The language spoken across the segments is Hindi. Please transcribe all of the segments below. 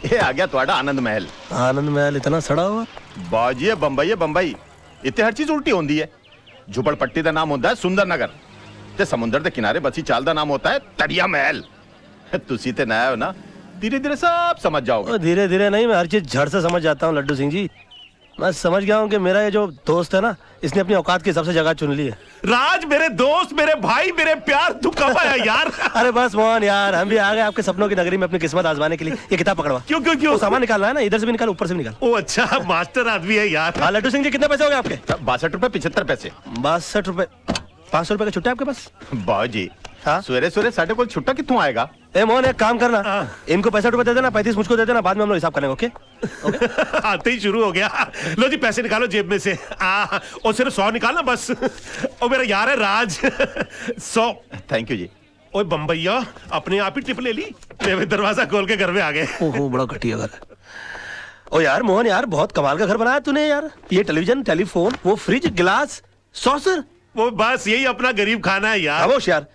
ये आ गया तुम्हारा आनंद महल। आनंद महल इतना सड़ा हुआ? बाजी है बंबई इतने हर चीज उल्टी होती है। झुपड़पट्टी का नाम होता है सुंदर नगर ते समुंदर के किनारे बसी चाल का नाम होता है तरिया महल। तुसी ते नया हो ना, धीरे धीरे सब समझ जाओगे। धीरे धीरे नहीं, मैं हर चीज झड़ से समझ जाता हूँ लड्डू सिंह जी। मैं समझ गया हूँ कि मेरा ये जो दोस्त है ना, इसने अपनी औकात के हिसाब से जगह चुन ली है। राज मेरे दोस्त, मेरे भाई, मेरे प्यार, तू कब आया यार? अरे बस मोहन यार, हम भी आ गए आपके सपनों की नगरी में अपनी किस्मत आजमाने के लिए। ये किताब पकड़वा। क्यों क्यों क्यों? सामान निकालना है ना, इधर से भी निकाल ऊपर से भी निकाल। ओ अच्छा, मास्टर आदमी है यार। हाँ लड्डू सिंह जी, कितने पैसे हो गए आपके? 62 रुपए 75 पैसे। 62 रुपए। 500 रुपए का छुट्टा आपके पास? बाजी हाँ? सवेरे सवेरे साढ़े को छुट्टा कितों आएगा? ए मोहन एक काम करना, इनको 65 रुपए दे देना, 35 मुझको दे देना, बाद में हम लोग हिसाब करेंगे। ओके? आते ही शुरू हो गया। लो जी पैसे निकालो जेब में से। और सिर्फ 100 निकालना बस। और मेरा यार है राज। 100। थैंक यू जी। ओए बम्बैया, अपने आप ही टिप ले ली। ले दरवाजा खोल के घर में आ गए। ओहो बड़ा घटिया घर। ओ यार मोहन यार, बहुत कमाल का घर बनाया तूने यार। ये टेलीविजन, टेलीफोन, वो फ्रिज, गिलास, सॉसर। वो बस यही अपना गरीब खाना है यार। खामोश यार,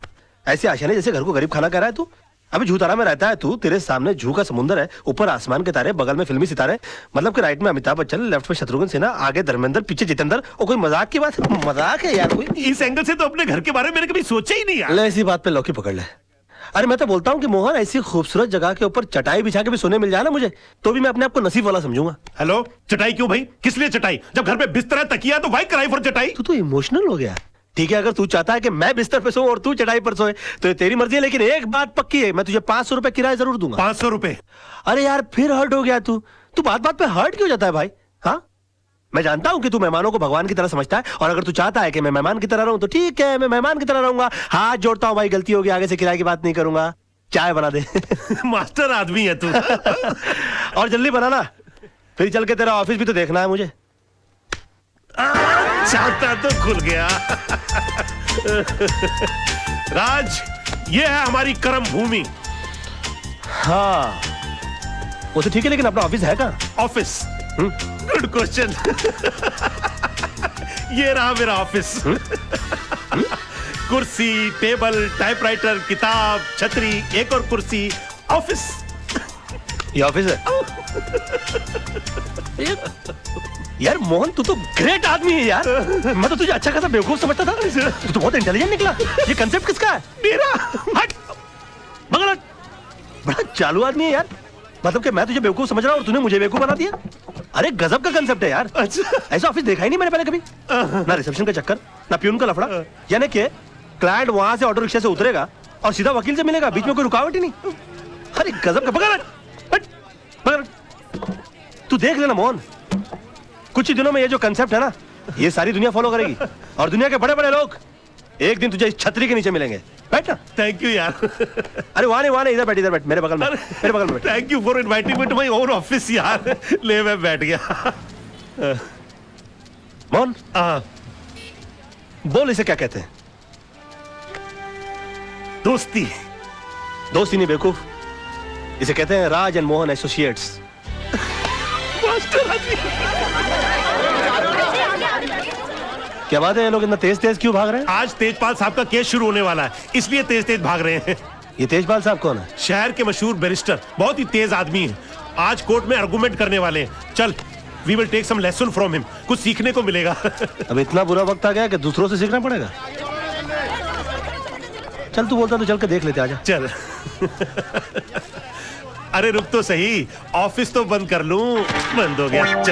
ऐसे आशाने जैसे घर को गरीब खाना कह रहा है तू। अभी झूतारा में रहता है तू, तेरे सामने जू का समुंदर है, ऊपर आसमान के तारे, बगल में फिल्मी सितारे। मतलब कि राइट में अमिताभ बच्चन, लेफ्ट में शत्रुघ्न सिन्हा, आगे धर्मेंद्र, पीछे जितेंद्र। और कोई मजाक की बात? मजाक है यार कोई? इस एंगल से तो अपने घर के बारे में मैंने कभी सोचा ही नहीं यार। ले इसी बात पे लौकी पकड़ ले। अरे मैं तो बोलता हूँ कि मोहन, ऐसी खूबसूरत जगह के ऊपर चटाई बिछा के भी सोने मिल जाए ना मुझे, तो भी मैं अपने आप को नसीब वाला समझूंगा। हेलो, चटाई क्यों भाई? किस लिए चटाई? जब घर पे बिस्तर है, तकिया है, तो वाई कराई फॉर चटाई। तू तो इमोशनल हो गया। ठीक है, अगर तू चाहता है कि मैं बिस्तर पे सोऊं और तू चटाई पर सोए तो ये तेरी मर्जी है, लेकिन एक बात पक्की है, मैं तुझे 500 रुपए किराया जरूर दूंगा। 500 रुपए? अरे यार फिर हर्ट हो गया तू बात बात पे हर्ट क्यों जाता है भाई? हाँ, मैं जानता हूं कि तू मेहमानों को भगवान की तरह समझता है, और अगर तू चाहता है कि मैं मेहमान की तरह रहूं तो ठीक है, मैं मेहमान की तरह रहूंगा। हाथ जोड़ता हूं भाई, गलती होगी, आगे से किराए की बात नहीं करूंगा। चाय बना दे। मास्टर आदमी है तू। और जल्दी बनाना, फिर चल के तेरा ऑफिस भी तो देखना है मुझे। चाहता तो खुल गया। राज, ये है हमारी कर्म भूमि। हाँ वो तो ठीक है, लेकिन अपना ऑफिस है कहाँ? ऑफिस? Good question. ये रहा मेरा ऑफिस। कुर्सी, टेबल, टाइपराइटर, किताब, छतरी, एक और कुर्सी, ऑफिस। ये ऑफिस है? यार मोहन, तू तो ग्रेट आदमी है यार। मैं तो तुझे अच्छा खासा बेवकूफ समझता था, तू तो बहुत इंटेलिजेंट निकला। ये कंसेप्ट किसका है? मेरा। हट मगर बड़ा चालू आदमी है यार। मतलब कि मैं तुझे बेवकूफ समझ रहा हूँ और तूने मुझे बेवकूफ बना दिया। अरे गजब का कंसेप्ट है यार। अच्छा, ऐसा ऑफिस देखा ही नहीं मैंने पहले कभी। ना रिसेप्शन का चक्कर, ना प्यून का लफड़ा, यानी कि क्लाइंट वहां से ऑटो रिक्शा से उतरेगा और सीधा वकील से मिलेगा, बीच में कोई रुकावट ही नहीं। अरे गजब का। मगर तू देख लेना मोहन, कुछ ही दिनों में ये जो कंसेप्ट है ना, ये सारी दुनिया फॉलो करेगी, और दुनिया के बड़े बड़े लोग एक दिन तुझे इस छतरी के नीचे मिलेंगे। बैठ ना। थैंक यू यार। अरे वहां नहीं, इधर बैठ, मेरे बगल में बैठ। Thank you for inviting me to my own office यार। ले मैं बैठ गया। मोहन बोल, इसे क्या कहते हैं? दोस्ती। दोस्ती नहीं बेवकूफ, इसे कहते हैं राज एंड मोहन एसोसिएट्स। क्या बात है, ये लोग इतना तेज तेज क्यों भाग रहे हैं? आज तेजपाल साहब का केस शुरू होने वाला है, इसलिए तेज तेज भाग रहे हैं। ये तेजपाल साहब कौन है? शहर के मशहूर बैरिस्टर, बहुत ही तेज आदमी है। आज कोर्ट में आर्गुमेंट करने वाले हैं। चल, we will take some lesson from him, कुछ सीखने को मिलेगा। अब इतना बुरा वक्त आ गया कि दूसरों से सीखना पड़ेगा। चल तू बोलता तो चल के देख लेते, आजा। चल। अरे रुक तो सही, ऑफिस तो बंद कर लूं। बंद हो गया।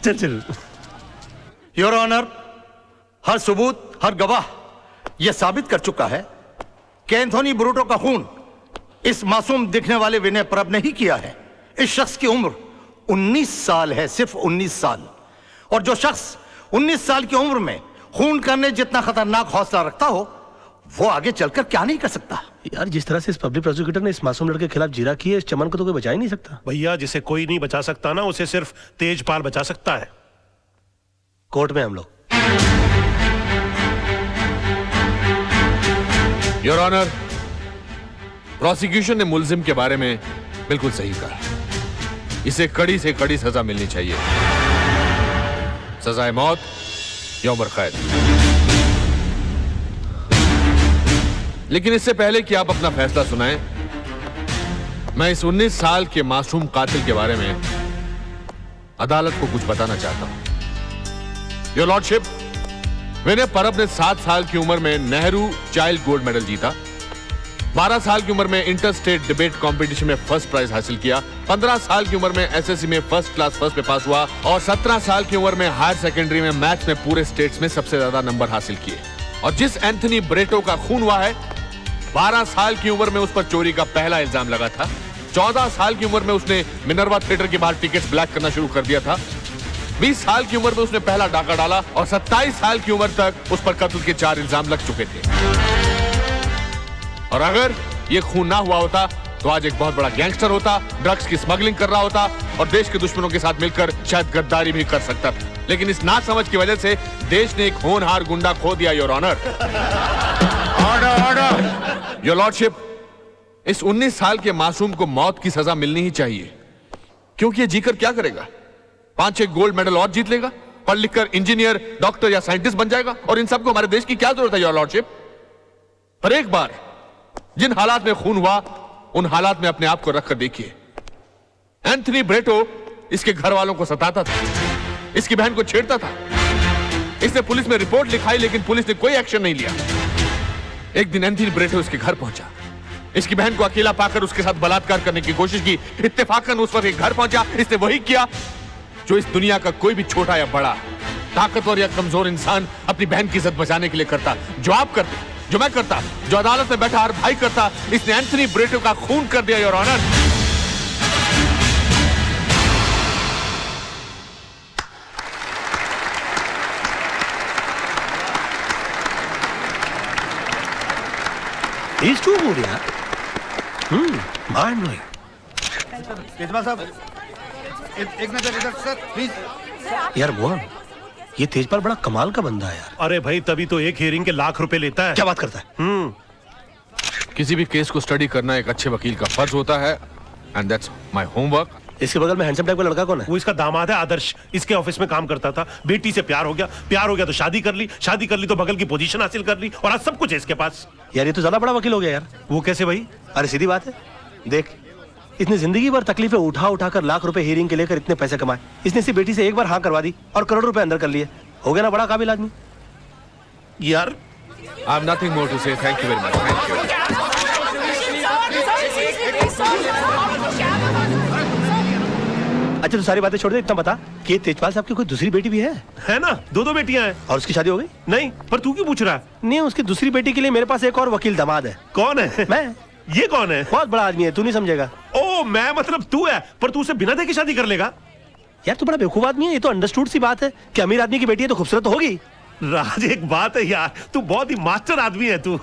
चल। योर ऑनर, हर सबूत, हर गवाह यह साबित कर चुका है कि एंथोनी ब्रूटो का खून इस मासूम दिखने वाले विनय परब ने ही किया है। इस शख्स की उम्र 19 साल है, सिर्फ 19 साल। और जो शख्स 19 साल की उम्र में खून करने जितना खतरनाक हौसला रखता हो, वो आगे चलकर क्या नहीं कर सकता। यार जिस तरह से इस पब्लिक प्रोसिक्यूटर ने इस मासूम लड़के के खिलाफ जीरा की है, इस चमन को तो कोई बचा ही नहीं सकता। भैया, जिसे कोई नहीं बचा सकता ना, उसे सिर्फ तेजपाल बचा सकता है। कोर्ट में हम लोग। योर ऑनर, प्रोसिक्यूशन ने मुल्जिम के बारे में बिल्कुल सही कहा। इसे कड़ी से कड़ी सजा मिलनी चाहिए, सजाए मौत या उम्र कैद। लेकिन इससे पहले कि आप अपना फैसला सुनाएं, मैं इस 19 साल के मासूम कातिल के बारे में अदालत को कुछ बताना चाहता हूं। योर लॉर्डशिप, विनय परब ने 7 साल की उम्र में नेहरू चाइल्ड गोल्ड मेडल जीता, 12 साल की उम्र में इंटर स्टेट डिबेट कंपटीशन में फर्स्ट प्राइज हासिल किया, 15 साल की उम्र में एसएससी में फर्स्ट क्लास फर्स्ट पे पास हुआ और 17 साल की उम्र में हायर सेकेंडरी में मैथ्स में पूरे स्टेट्स में सबसे ज्यादा नंबर हासिल किए। और जिस एंथनी ब्रेटो का खून हुआ है, 12 साल की उम्र में उस पर चोरी का पहला इल्जाम लगा था, 14 साल की उम्र में उसने मिनर्वा थिएटर के बाहर टिकट्स ब्लैक करना शुरू कर दिया था, 20 साल की उम्र में उसने पहला डाका डाला और 27 साल की उम्र तक उस पर कत्ल के 4 इल्जाम लग चुके थे। और अगर ये खून ना हुआ होता तो आज एक बहुत बड़ा गैंगस्टर होता, ड्रग्स की स्मगलिंग कर रहा होता और देश के दुश्मनों के साथ मिलकर शायद गद्दारी भी कर सकता था। लेकिन इस नासमझ की वजह से देश ने एक होनहार गुंडा खो दिया। Your honour, order order. Your lordship, इस 19 साल के मासूम को मौत की सजा मिलनी ही चाहिए, क्योंकि ये जीकर क्या करेगा? 5-6 गोल्ड मेडल और जीत लेगा, पढ़ लिखकर इंजीनियर, डॉक्टर या साइंटिस्ट बन जाएगा और इन सबको हमारे देश की क्या जरूरत है? योर लॉर्डशिप, पर एक बार जिन हालात में खून हुआ उन हालात में अपने आप को रखकर देखिए। एंथनी ब्रेटो इसके घर वालों को सताता था, इसकी बहन को छेड़ता था, इसने पुलिस में रिपोर्ट लिखाई लेकिन पुलिस ने कोई एक्शन नहीं लिया। एक दिन एंथनी ब्रेटो इसके घर पहुंचा, इसकी बहन को अकेला पाकर उसके साथ बलात्कार करने की कोशिश की। इत्तेफाकन उस वक्त एक घर पहुंचा, इसने वही किया जो इस दुनिया का कोई भी छोटा या बड़ा, ताकतवर या कमजोर इंसान अपनी बहन की इज्जत बचाने के लिए करता। जो आप करते, जो मैं करता, जो अदालत में बैठा हर भाई करता, इसने एंथनी ब्रेटो का खून कर दिया। Your honour, He's too good, यार। mind blowing। केजरीवाल साहब, एक नजर इधर सर प्लीज। यार मोहन, ये तेजपाल बड़ा कमाल का बंदा है यार। अरे भाई, तभी तो एक हियरिंग के लाख रुपए लेता है। क्या बात करता है? किसी भी केस को स्टडी करना एक अच्छे वकील का फर्ज होता है, एंड दैट्स माय होमवर्क। इसके बगल में हैंडसम टाइप का लड़का कौन है? वो इसका दामाद है आदर्श, इसके ऑफिस में काम करता था, बेटी से प्यार हो गया तो शादी कर ली तो बगल की पोजीशन हासिल कर ली और आज सब कुछ है इसके पास। यार ये तो ज्यादा बड़ा वकील हो गया यार। वो कैसे भाई? अरे सीधी बात है, देख, इसने जिंदगी भर तकलीफें उठा कर लाख रुपए हीरिंग के लेकर इतने पैसे कमाए। इसने इसी बेटी से एक बार हाँ करवा दी और करोड़ रुपए अंदर कर लिए। हो गया ना बड़ा काबिल आदमी यार। I am nothing more to say, thank you very much, thank you. अच्छा, तो सारी बातें छोड़ दे, इतना बता कि तेजपाल साहब की कोई दूसरी बेटी भी है ना? 2 बेटियां हैं। और उसकी शादी हो गई? नहीं, पर तू क्यों पूछ रहा है? नहीं, उसकी दूसरी बेटी के लिए मेरे पास एक और वकील दामाद है। कौन है? मैं। ये कौन है? बहुत बड़ा आदमी है, तू नहीं समझेगा। ओ, मैं मतलब तू है, पर तू उसे बिना देखे शादी कर लेगा? यार तू बड़ा बेवकूफ आदमी है, ये तो अंडरस्टूड सी बात है कि अमीर आदमी की बेटी है तो खूबसूरत तो होगी। राज, एक बात है यार, तू बहुत ही मास्टर आदमी है तू।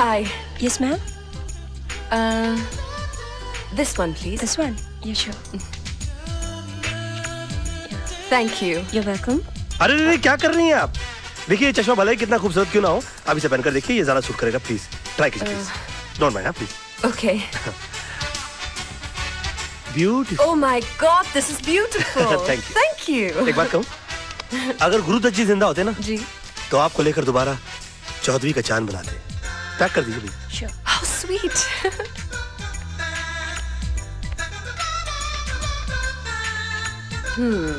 Hi. Yes, ma'am. This one, please. This one. Yeah, sure. Thank you. You're welcome. अरे क्या कर रही हैं आप? देखिए ये चश्मा भले ही कितना खूबसूरत क्यों ना हो, आप इसे पहनकर देखिए, ये ज्यादा सूट करेगा। प्लीज ट्राई कीजिए, please don't mind, please. Okay. Beautiful. Oh my God, this is beautiful. Thank you. Thank you. एक बात कहूँ, अगर गुरुदत्त जी जिंदा होते ना जी। तो आपको लेकर दोबारा चौधरी का चांद बनाते। पैक कर दीजिए प्लीज। Sure. How sweet.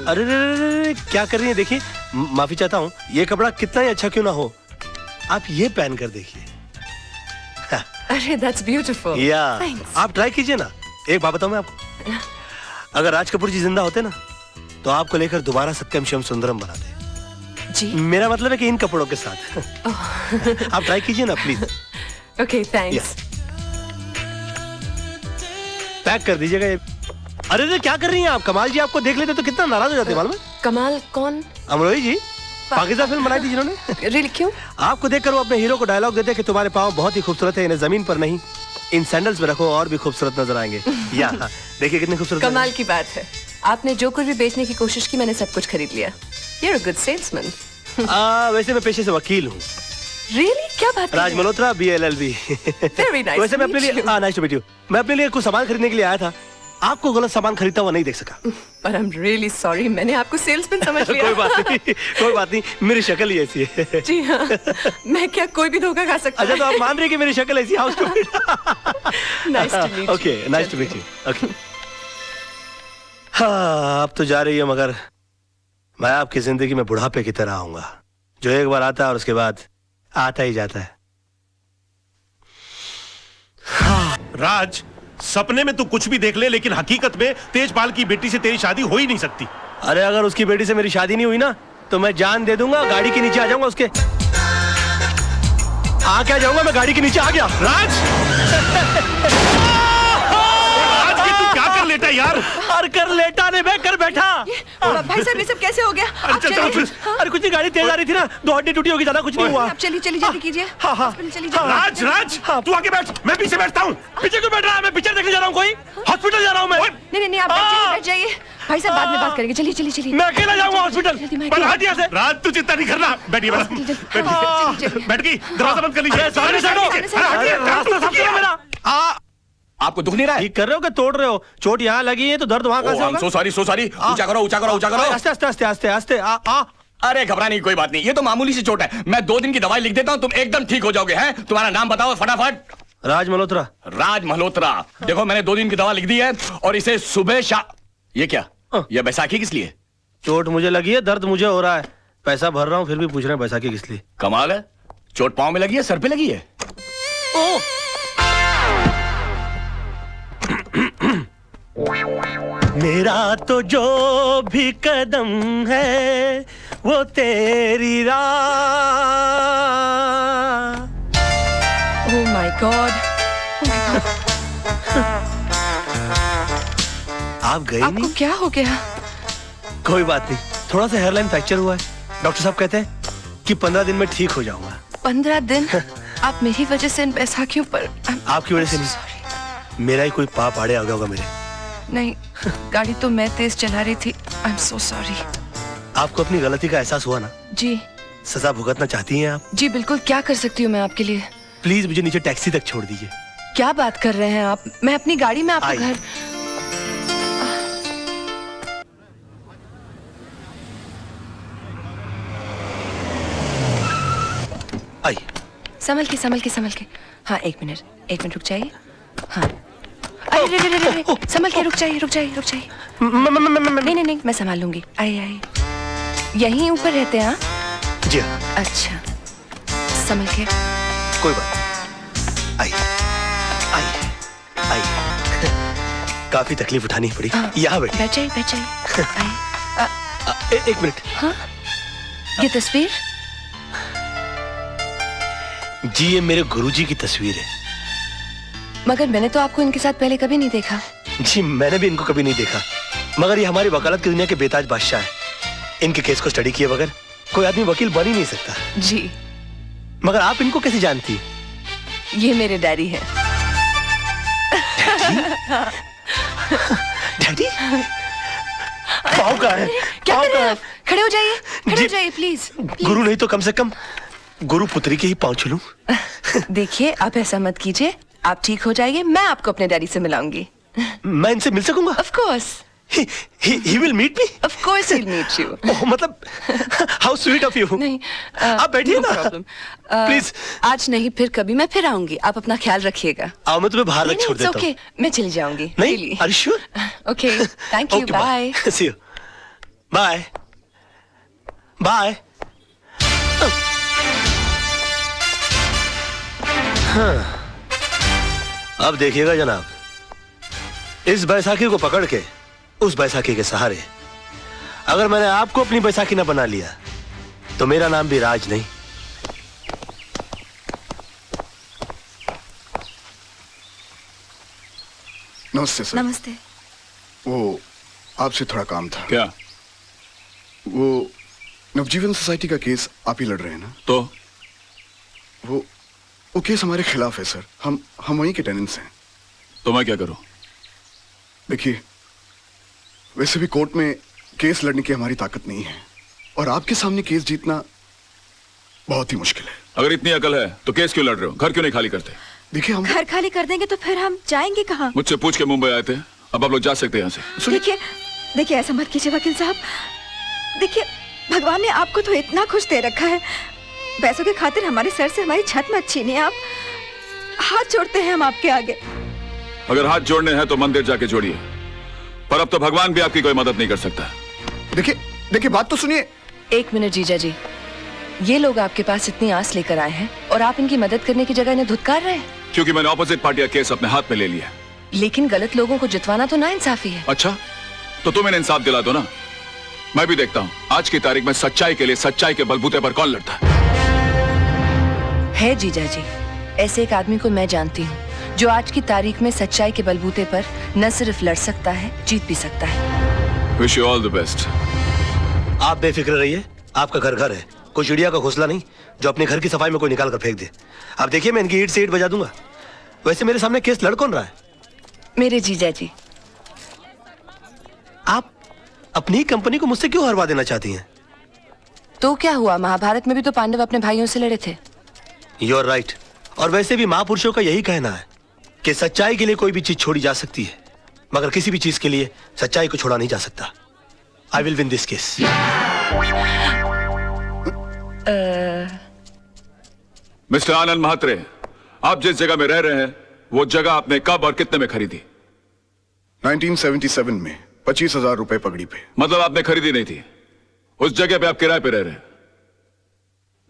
अरे रे, क्या कर रही हैं? देखिए, माफी चाहता हूँ, ये कपड़ा कितना ही अच्छा क्यों ना हो, आप ये पहन कर देखिए। अरे, that's beautiful. या Thanks. आप ट्राई कीजिए ना। एक बात बताऊं मैं आपको, अगर राज कपूर जी जिंदा होते ना तो आपको लेकर दोबारा सत्यम शिवम सुंदरम बनाते। जी। मेरा मतलब है कि इन कपड़ों के साथ। आप ट्राई कीजिए ना प्लीज। Okay, thanks. पैक कर दीजिएगा ये। अरे रे, क्या कर रही हैं आप? कमाल जी आपको देख लेते तो कितना नाराज हो जाते मालूम है? कमाल कौन? अमरोही जी, पाकिस्तान फिल्म बनाई थी जिन्होंने। Really, क्यों? आपको देखकर वो अपने हीरो को डायलॉग देते कि तुम्हारे पाँव बहुत ही खूबसूरत है, इन्हें जमीन पर नहीं इन सैंडल्स में रखो और भी खूबसूरत नजर आएंगे। या देखिए कितने खूबसूरत। कमाल की बात है, आपने जो कुछ भी बेचने की कोशिश की मैंने सब कुछ खरीद लिया। You're a good salesman. वैसे मैं पेशे से वकील हूँ। Really? क्या बात राज मल्होत्रा, BLLB। Very nice वैसे मैं to अपने meet लिए you. Nice to meet you. मैं अपने लिए कुछ सामान खरीदने के लिए आया था, आपको गलत सामान खरीदता हुआ नहीं देख सका। पर आई एम रियली सॉरी, मैंने आपको सेल्समैन समझ लिया। कोई बात नहीं, कोई बात नहीं, मेरी शक्ल ही ऐसी है। जी हाँ, मैं क्या कोई भी धोखा खा सकता अच्छा, है? तो आप मान रहे कि मेरी शक्ल ऐसी है? Nice to meet you. Okay, nice to meet you. Okay, हाँ, अब तो जा रही है, मगर मैं आपकी जिंदगी में बुढ़ापे की तरह आऊंगा, जो एक बार आता है और उसके बाद आता ही जाता है। राज, सपने में तू कुछ भी देख ले, लेकिन हकीकत में तेजपाल की बेटी से तेरी शादी हो ही नहीं सकती। अरे अगर उसकी बेटी से मेरी शादी नहीं हुई ना, तो मैं जान दे दूंगा, गाड़ी के नीचे आ जाऊंगा उसके। आ क्या जाऊंगा मैं, गाड़ी के नीचे आ गया। राज, राज ये तू क्या कर लेटा यार? और कर लेटा ने मैं कर बैठा। भाई साहब, ये सब कैसे हो गया? आप चल, चल, चलिए। चल। अरे कुछ नहीं, गाड़ी तेज आ रही थी ना, दो हड्डी टूटी होगी, ज्यादा कुछ नहीं हुआ। आप चलिए चलिए, जल्दी कीजिए। हाँ, हाँ। हॉस्पिटल चलिए जल्दी। राज, राज, तू आगे बैठ, मैं पीछे बैठता हूँ। पीछे क्यों बैठ रहा है? मैं पिक्चर देखने जा रहा हूँ, कोई हॉस्पिटल जा रहा हूँ मैं। नहीं नहीं, आप बैठ जाइए। भाई साहब बाद में बात करेंगे, चलिए चलिए चलिए। मैं अकेला जाऊंगा हॉस्पिटल। जल्दी, मैं पर अकेला- हट यहाँ से। राज, तू चिंता नहीं करना, बैठिए बैठ, चलिए, बैठ, बैठ गई, दरवाजा बंद कर लीजिए। अरे, सामने से हटो। अरे, हटिए, रास्ता साफ करो मेरा। आपको दुख नहीं रहा है? ठीक कर रहे हो कि तोड़ रहे हो? चोट यहाँ लगी है तो दर्द वहाँ कहाँ से होगा? So sorry. ऊंचा करो, ऊंचा करो, ऊंचा करो। आस्ते आस्ते आस्ते आस्ते आस्ते आ आ। अरे घबराने की कोई बात नहीं, ये तो मामूली सी चोट है। मैं 2 दिन की दवाई लिख देता हूँ, तुम एकदम ठीक हो जाओगे। हैं? तुम्हारा नाम बताओ फटाफट। राज मल्होत्रा। राज मल्होत्रा। देखो, मैंने 2 दिन की दवा लिख दी है, और इसे सुबह शाम। ये क्या? ये बैसाखी किस लिए? चोट मुझे लगी है, दर्द मुझे हो रहा है, पैसा भर रहा हूँ, फिर भी पूछ रहे हैं बैसाखी किस लिए। कमाल है, चोट पाँव में लगी है, सर पे लगी है। मेरा तो जो भी कदम है वो तेरी राह। ओह माय गॉड, आप गए आपको नहीं? क्या हो गया? कोई बात नहीं, थोड़ा सा हेयरलाइन फ्रैक्चर हुआ है। डॉक्टर साहब कहते हैं कि 15 दिन में ठीक हो जाऊंगा। 15 दिन? आप मेरी वजह से इन बैसाखियों पर। आपकी वजह से नहीं, सॉरी। मेरा ही कोई पाप आड़े आ गया होगा मेरे। नहीं, गाड़ी तो मैं तेज चला रही थी। I am so sorry. आपको अपनी गलती का एहसास हुआ ना? जी सजा भुगतना चाहती हैं आप? जी बिल्कुल, क्या कर सकती हूँ मैं आपके लिए? प्लीज मुझे नीचे टैक्सी तक छोड़ दीजिए। क्या बात कर रहे हैं आप? मैं अपनी गाड़ी में आपको आइए। घर। आइए। संभल के संभल के संभल के। हाँ, एक मिनट रुक जाइए। हाँ, अरे रे रे रे रे, संभल के, रुक जाइए रुक जाइए रुक जाइए। नहीं नहीं, मैं संभाल लूंगी। आइए। यहीं ऊपर रहते हैं? हाँ जी हाँ। अच्छा, संभल के। कोई बात नहीं। आइए आइए आइए। काफी तकलीफ उठानी पड़ी। हाँ, यहाँ बैठिए। बैठ जाइए। आइए। एक मिनट। हाँ, ये तस्वीर? जी, ये मेरे गुरुजी की तस्वीर है। मगर मैंने तो आपको इनके साथ पहले कभी नहीं देखा। जी, मैंने भी इनको कभी नहीं देखा, मगर ये हमारी वकालत की दुनिया के बेताज बादशाह है। इनके केस को स्टडी किए बगैर कोई आदमी वकील बन ही नहीं सकता। जी, मगर आप इनको कैसे जानती? ये मेरे डैडी हैं। डैडी? पाँव कहाँ है? क्या पाँव कर रहे कहाँ हैं है? आप? खड़े हो जाइए, खड़े जी। हो जाइए प्लीज। गुरु नहीं तो कम से कम गुरु पुत्री के ही पाँव छू लूं। देखिए, आप ऐसा मत कीजिए, आप ठीक हो जाइए, मैं आपको अपने डैडी से मिलाऊंगी। मैं इनसे मिल सकूंगा? Of course, he will meet me? Of course he'll meet you। ओह, मतलब how sweet of you। नहीं, आप बैठिए no ना। problem। Please। आज नहीं, फिर कभी मैं फिर आऊंगी, आप अपना ख्याल रखिएगा। आओ, मैं तुम्हें बाहर रख छोड़ देता हूँ। ओके, मैं चली जाऊंगी। नहीं, are you sure? Okay, thank you, Okay, बाय। See you। Bye। Bye। हाँ। अब देखिएगा जनाब, इस बैसाखी को पकड़ के उस बैसाखी के सहारे अगर मैंने आपको अपनी बैसाखी ना बना लिया तो मेरा नाम भी राज नहीं। नमस्ते सर। नमस्ते। वो आपसे थोड़ा काम था। क्या? वो नवजीवन सोसाइटी का केस आप ही लड़ रहे हैं ना? तो वो केस हमारे खिलाफ है सर। हम वहीं के टेनेंट्स हैं। तो मैं क्या करूं? देखिए, वैसे भी कोर्ट में केस लड़ने की हमारी ताकत नहीं है, और आपके सामने केस जीतना बहुत ही मुश्किल है। अगर इतनी अकल है तो केस क्यों लड़ रहे हो? घर क्यों नहीं खाली करते? देखिए, हम घर खाली कर देंगे तो फिर हम जाएंगे कहाँ? मुझसे पूछ के मुंबई आए थे अब आप लोग जा सकते हैं यहाँ से। देखिए देखिए, ऐसा मत कीजिए वकील साहब। देखिए, भगवान ने आपको तो इतना खुश दे रखा है, पैसों की खातिर हमारे सर से हमारी छत मत छीनिए आप। हाथ जोड़ते हैं हम आपके आगे। अगर हाथ जोड़ने हैं तो मंदिर जाके जोड़िए, पर अब तो भगवान भी आपकी कोई मदद नहीं कर सकता। देखिए देखिए, बात तो सुनिए। 1 मिनट जीजा जी, ये लोग आपके पास इतनी आस लेकर आए हैं और आप इनकी मदद करने की जगह इन्हें धुतकार रहे हैं। क्योंकि मैंने ऑपोजिट पार्टी का केस अपने हाथ में ले लिया। लेकिन गलत लोगों को जितवाना तो नाइंसाफी है। अच्छा, तो तुम इन्हें इंसाफ दिला दो ना। मैं भी देखता हूँ आज की तारीख में सच्चाई के लिए सच्चाई के बलबूते पर कौन लड़ता है। जीजा जी, ऐसे एक आदमी को मैं जानती हूँ जो आज की तारीख में सच्चाई के बलबूते पर न सिर्फ लड़ सकता है, जीत भी सकता है। Wish you all the best. आप बेफिक्र रहिए, आपका घर घर है, कोई चिड़िया का घोंसला नहीं जो अपने घर की सफाई में कोई निकाल कर फेंक दे। आप देखिए, मैं इनकी ईंट से ईंट बजा दूंगा। वैसे मेरे सामने केस लड़ कौन रहा है? मेरे जीजा जी। आप अपनी कंपनी को मुझसे क्यों हरवा देना चाहती हैं? तो क्या हुआ, महाभारत में भी तो पांडव अपने भाइयों से लड़े थे। You are right. और वैसे भी महापुरुषों का यही कहना है कि सच्चाई के लिए कोई भी चीज छोड़ी जा सकती है, मगर किसी भी चीज के लिए सच्चाई को छोड़ा नहीं जा सकता। I will win this case. Mister Anand Mhatre, आप जिस जगह में रह रहे हैं वो जगह आपने कब और कितने में खरीदी? 1977 में 25,000 रुपए पगड़ी पे। मतलब आपने खरीदी नहीं थी, उस जगह पे आप किराए पे रह रहे हैं।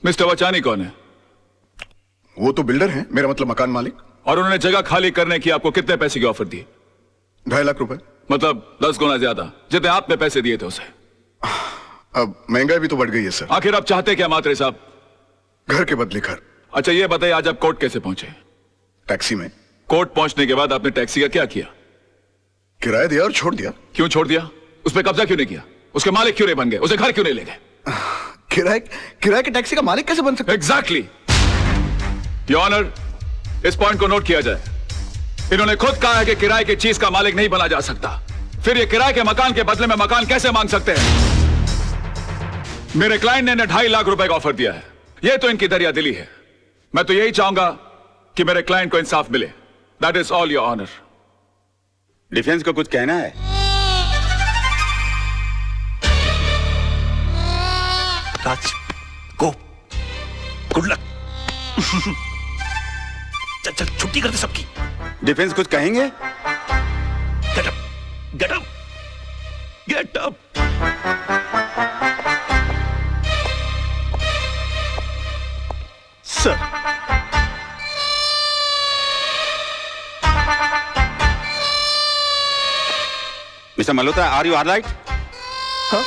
मिस्टर वचानी कौन है? वो तो बिल्डर हैं, मेरा मतलब मकान मालिक। और उन्होंने जगह खाली करने की आपको कितने पैसे की ऑफर दी? 2.5 लाख रुपए। मतलब 10 गुना ज्यादा जितने आपने पैसे दिए थे उसे। अब महंगाई भी तो बढ़ गई है सर। आखिर आप चाहते क्या म्हात्रे साहब? घर के बदले घर। अच्छा ये बताइए, आज आप कोर्ट कैसे पहुंचे? टैक्सी में। कोर्ट पहुंचने के बाद आपने टैक्सी का क्या किया? किराया दिया और छोड़ दिया। क्यों छोड़ दिया? उस पर कब्जा क्यों नहीं किया? उसके मालिक क्यों नहीं बन गए? उसे घर क्यों नहीं ले गए? किराए के टैक्सी का मालिक कैसे बन सकता? एग्जैक्टली। योर ऑनर, इस पॉइंट को नोट किया जाए। इन्होंने खुद कहा है कि किराए की चीज का मालिक नहीं बना जा सकता, फिर ये किराए के मकान के बदले में मकान कैसे मांग सकते हैं? मेरे क्लाइंट ने 2.5 लाख रुपए का ऑफर दिया है। ये तो इनकी दरिया दिली है। मैं तो यही चाहूंगा कि मेरे क्लाइंट को इंसाफ मिले। That is all your honour. Defence को कुछ कहना है? Raj, go, good luck. चल चल, छुट्टी कर दे सबकी। डिफेंस कुछ कहेंगे? Get up, get up, get up. Sir, mister Malhotra, are you alright? हाँ?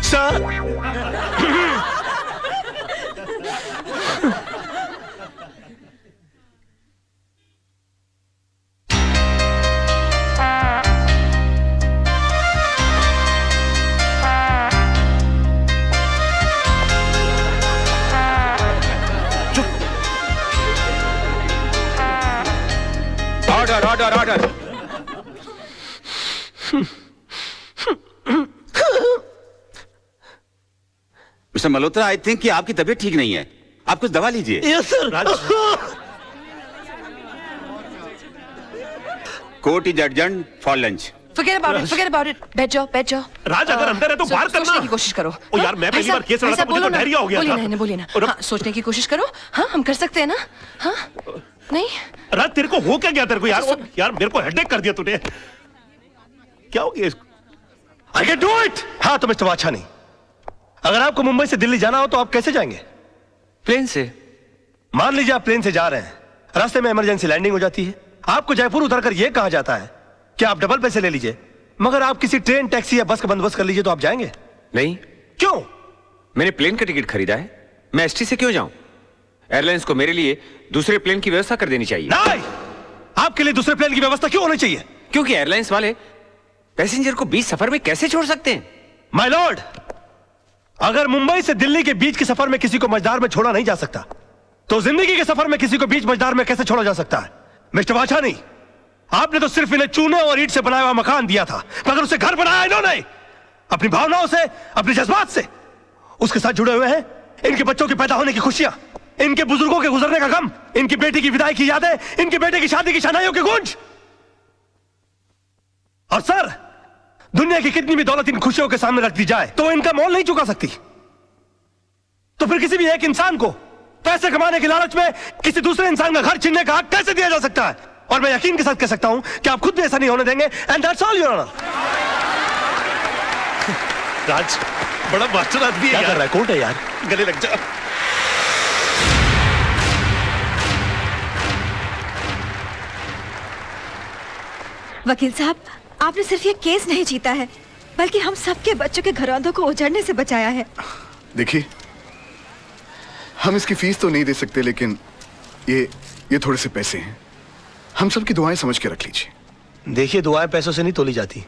Sir, order order order. Mister Malhotra, I think कि आपकी तबीयत ठीक नहीं है, आप कुछ दवा लीजिए। Yes sir. Court is adjourned for lunch. Forget about it, forget about it. बैठ जाओ, बैठ जाओ। राज, अगर अंदर है तो बाहर करना। सोचने की कोशिश करो। ओ यार, मैं पहली बार केस लड़ा था, मुझे तो डर ही हो गया था। बोलिए ना, बोलिए ना। हाँ, सोचने की कोशिश करो। हाँ, हम कर सकते हैं ना? हाँ, नहीं? राज, तेरे को हो क्या गया तेरे को यार? यार मेरे को हेडेक कर दिया तूने। क्या हो गया इसको? I can do it! हाँ तो मिस्टर वाछानी, अगर आपको मुंबई से दिल्ली जाना हो तो आप कैसे जाएंगे? प्लेन से। मान लीजिए आप प्लेन से जा रहे हैं, रास्ते में इमरजेंसी लैंडिंग हो जाती है, आपको जयपुर उतरकर यह कहा जाता है कि आप डबल पैसे ले लीजिए, मगर आप किसी ट्रेन, टैक्सी या बस का बंदोबस्त कर लीजिए, तो आप जाएंगे? नहीं। क्यों? मैंने प्लेन का टिकट खरीदा है, मैं एसटी से क्यों जाऊं? एयरलाइंस को मेरे लिए दूसरे प्लेन की व्यवस्था कर देनी चाहिए। नहीं! आपके लिए दूसरे प्लेन की व्यवस्था क्यों होनी चाहिए? क्योंकि एयरलाइंस वाले पैसेंजर को बीच सफर में कैसे छोड़ सकते हैं? माय लॉर्ड, अगर मुंबई से दिल्ली के बीच के सफर में किसी को मझदार में छोड़ा नहीं जा सकता, तो जिंदगी के सफर में किसी को बीच मझदार में कैसे छोड़ा जा सकता है? मिस्टर वाछानी, आपने तो सिर्फ इन्हें चूने और ईंट से बनाया हुआ मकान दिया था, मगर उसे घर बनाया इन्होंने। अपनी भावनाओं से, अपने जज्बात से उसके साथ जुड़े हुए हैं। इनके बच्चों के पैदा होने की खुशियां, इनके बुजुर्गों के गुजरने का गम, इनकी बेटी की विदाई की यादें, इनके बेटे की शादी की शनाइयों की गूंज। और सर, दुनिया की कितनी भी दौलत इन खुशियों के सामने रख दी जाए तो वो इनका मोल नहीं चुका सकती। तो फिर किसी भी एक इंसान को पैसे कमाने के लालच में किसी दूसरे इंसान का घर छीनने का हक कैसे दिया जा सकता है? और मैं यकीन के साथ कह सकता हूं कि आप खुद भी ऐसा नहीं होने देंगे। And that's all your honour. Raj बड़ा मास्टर आदमी है। क्या कर रहा है? कोर्ट है यार, गले लग जा। वकील साहब, आपने सिर्फ ये केस नहीं जीता है बल्कि हम सबके बच्चों के घरौंदों को उजड़ने से बचाया है। देखिए, हम इसकी फीस तो नहीं दे सकते, लेकिन ये थोड़े से पैसे हैं, हम सबकी दुआएं समझ के रख लीजिए। देखिए, दुआएं पैसों से नहीं तोली जाती,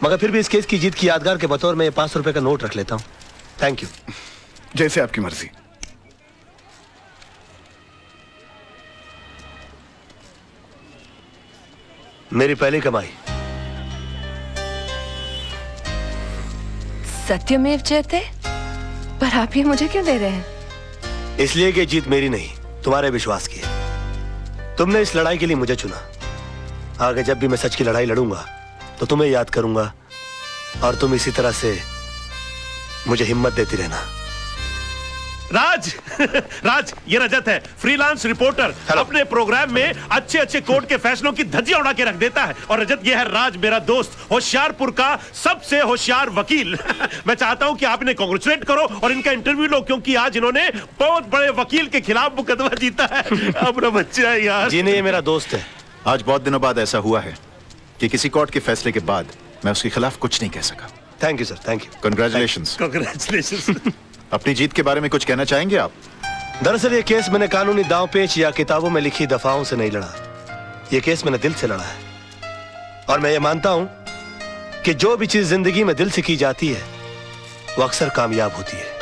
मगर फिर भी इस केस की जीत की यादगार के बतौर में 500 रुपए का नोट रख लेता हूं। Thank you. जैसे आपकी मर्जी। मेरी पहली कमाई। सत्यमेव जयते। पर आप ये मुझे क्यों दे रहे हैं? इसलिए कि जीत मेरी नहीं, तुम्हारे विश्वास की है। तुमने इस लड़ाई के लिए मुझे चुना। आगे जब भी मैं सच की लड़ाई लड़ूंगा तो तुम्हें याद करूंगा और तुम इसी तरह से मुझे हिम्मत देती रहना। राज राज, ये रजत है, फ्रीलांस रिपोर्टर। अपने प्रोग्राम में अच्छे अच्छे कोर्ट के फैसलों की धज्जियां उड़ा के रख देता है। और रजत, ये है राज, मेरा दोस्त, होशियारपुर का सबसे होशियार वकील। मैं चाहता हूं कि आप इन्हें कांग्रेचुलेट करो और इनका इंटरव्यू लो, क्योंकि आज इन्होंने बहुत बड़े वकील के खिलाफ मुकदमा जीता है। अपना बच्चा है यार। जी नहीं, ये मेरा दोस्त है। आज बहुत दिनों बाद ऐसा हुआ है कि किसी कोर्ट के फैसले के बाद मैं उसके खिलाफ कुछ नहीं कह सका। Thank you sir, thank you. Congratulations. Congratulations. अपनी जीत के बारे में कुछ कहना चाहेंगे आप? दरअसल ये केस मैंने कानूनी दांव पेच या किताबों में लिखी दफाओं से नहीं लड़ा। ये केस मैंने दिल से लड़ा है। और मैं ये मानता हूं कि जो भी चीज जिंदगी में दिल से की जाती है वो अक्सर कामयाब होती है।